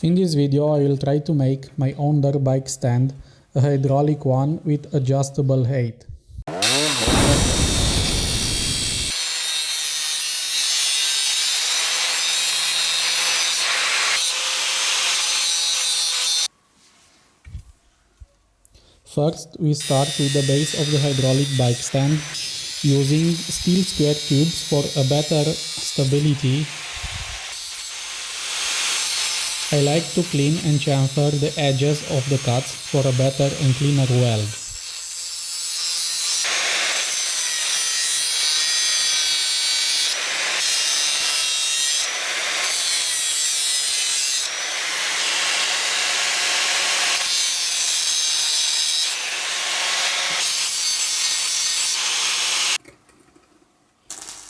In this video I will try to make my own dirt bike stand, a hydraulic one with adjustable height. First we start with the base of the hydraulic bike stand, using steel square tubes for a better stability. I like to clean and chamfer the edges of the cuts for a better and cleaner weld.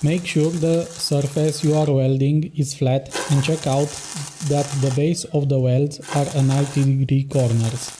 Make sure the surface you are welding is flat and check out that the base of the welds are at 90-degree corners.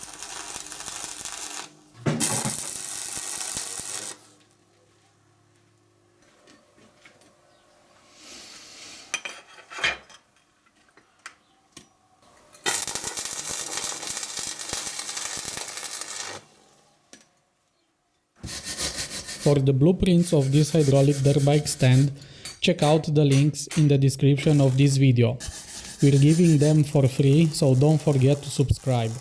For the blueprints of this hydraulic dirt bike stand, check out the links in the description of this video. We're giving them for free, so don't forget to subscribe.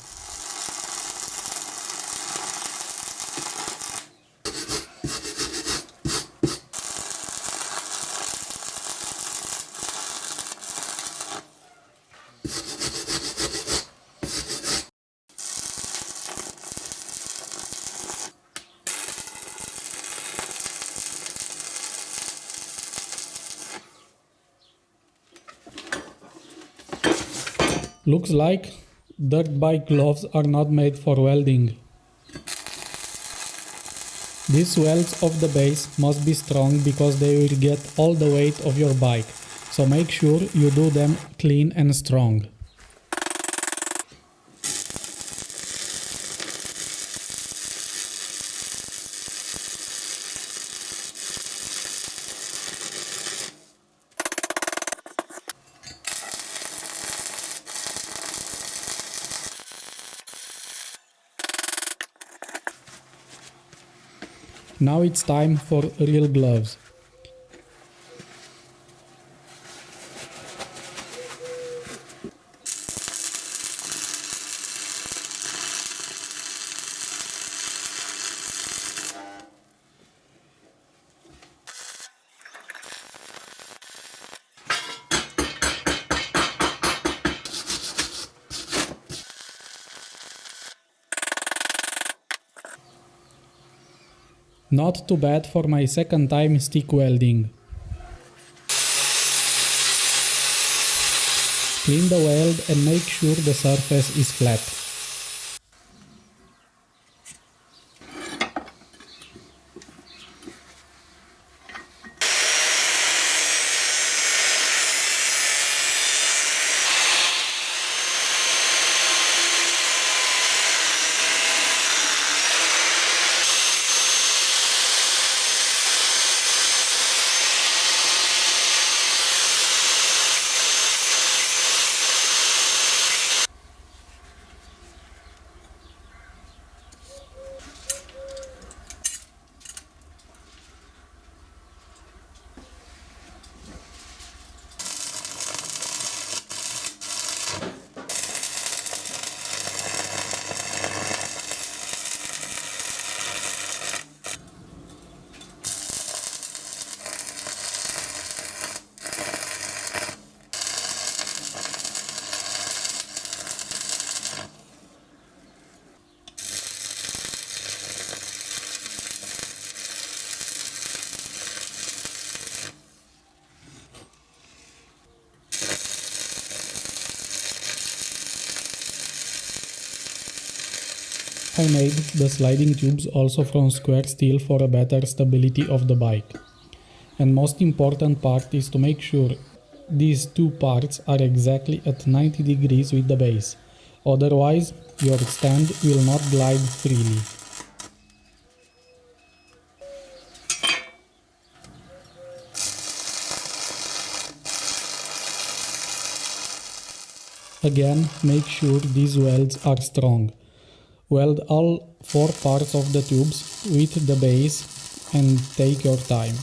Looks like dirt bike gloves are not made for welding. These welds of the base must be strong because they will get all the weight of your bike, so make sure you do them clean and strong. Now it's time for real gloves. Not too bad for my second time stick welding. Clean the weld and make sure the surface is flat. I made the sliding tubes also from square steel for a better stability of the bike. And most important part is to make sure these two parts are exactly at 90 degrees with the base, otherwise your stand will not glide freely. Again, make sure these welds are strong. Weld all 4 parts of the tubes with the base and take your time.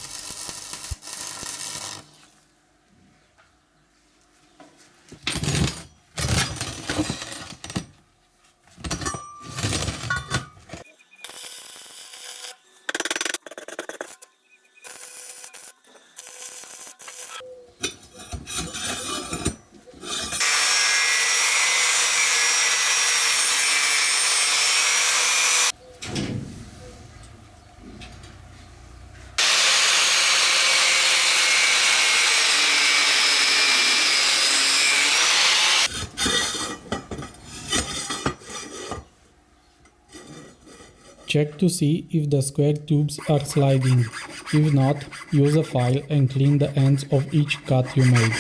Check to see if the square tubes are sliding. If not, use a file and clean the ends of each cut you made.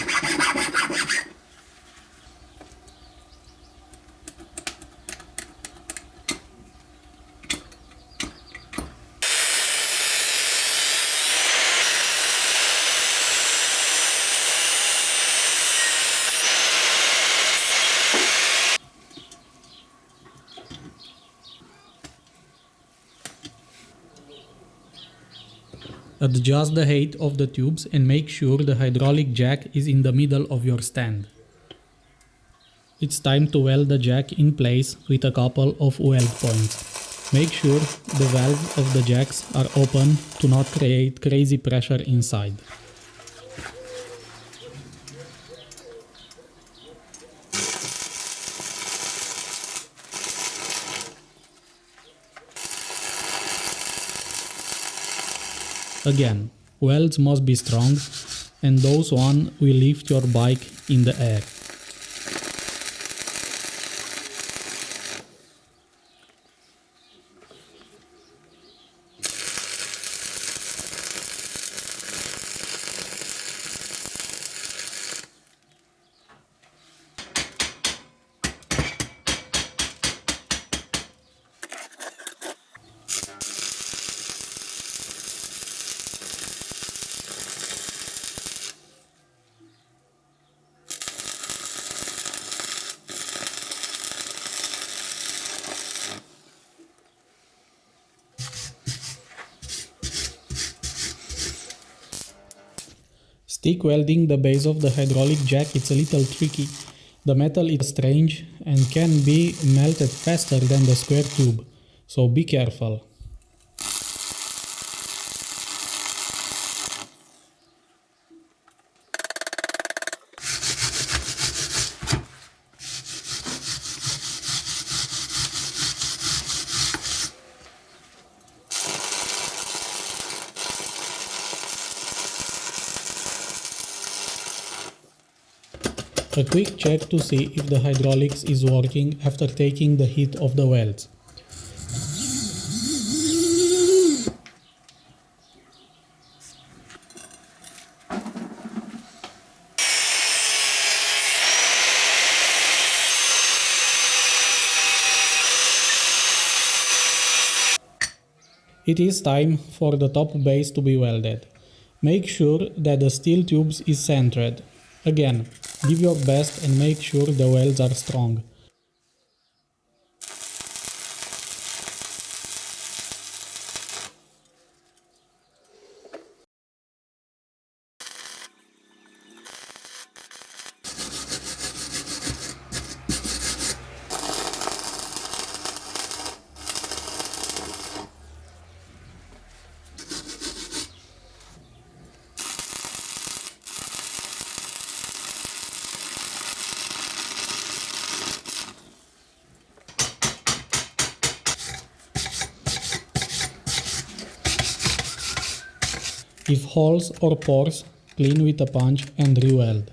Adjust the height of the tubes and make sure the hydraulic jack is in the middle of your stand. It's time to weld the jack in place with a couple of weld points. Make sure the valves of the jacks are open to not create crazy pressure inside. Again, welds must be strong, and those one will lift your bike in the air. Stick welding the base of the hydraulic jack it's a little tricky. The metal is strange and can be melted faster than the square tube, so be careful. A quick check to see if the hydraulics is working after taking the heat of the welds. It is time for the top base to be welded. Make sure that the steel tubes is centered. Again, give your best and make sure the welds are strong. If holes or pores, clean with a punch and re-weld.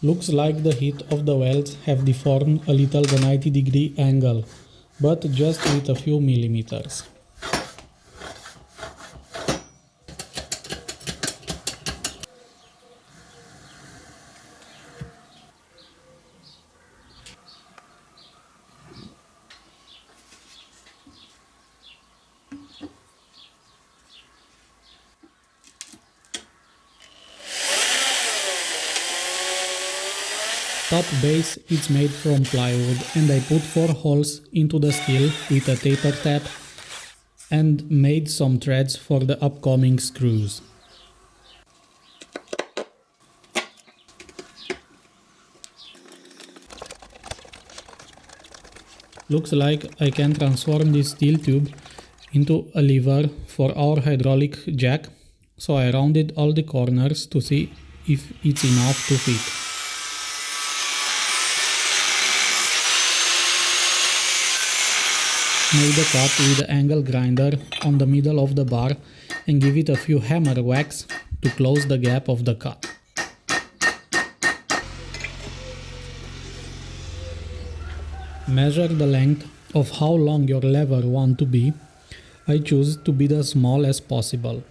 Looks like the heat of the welds have deformed a little the 90-degree angle, but just with a few millimeters. Top base is made from plywood and I put 4 holes into the steel with a taper tap and made some threads for the upcoming screws. Looks like I can transform this steel tube into a lever for our hydraulic jack, so I rounded all the corners to see if it's enough to fit. Made a cut with the angle grinder on the middle of the bar and give it a few hammer whacks to close the gap of the cut. Measure the length of how long your lever want to be. I choose to be as small as possible.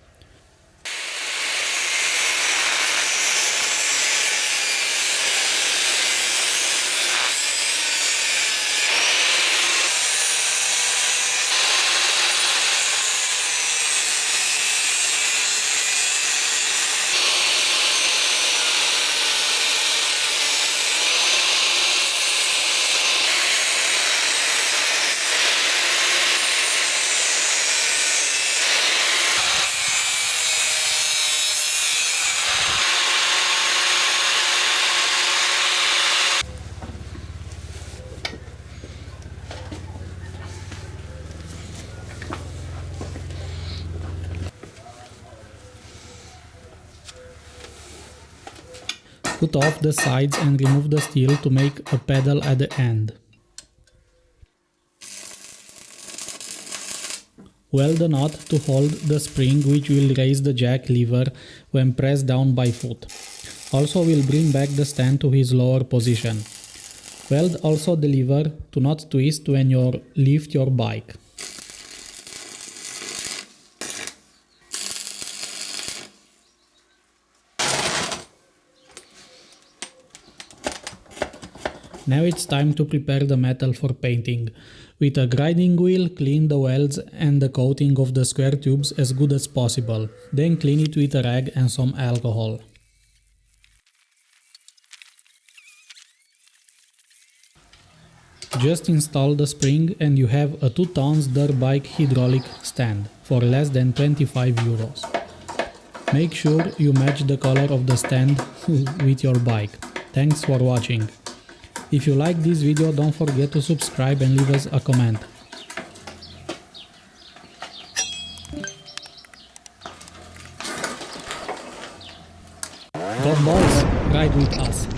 Put off the sides and remove the steel to make a pedal at the end. Weld the knot to hold the spring, which will raise the jack lever when pressed down by foot. Also will bring back the stand to his lower position. Weld also the lever to not twist when you lift your bike. Now it's time to prepare the metal for painting. With a grinding wheel, clean the welds and the coating of the square tubes as good as possible. Then clean it with a rag and some alcohol. Just install the spring and you have a 2 tons dirt bike hydraulic stand for less than 25 euros. Make sure you match the color of the stand with your bike. Thanks for watching. If you like this video, don't forget to subscribe and leave us a comment. Go boys, ride with us!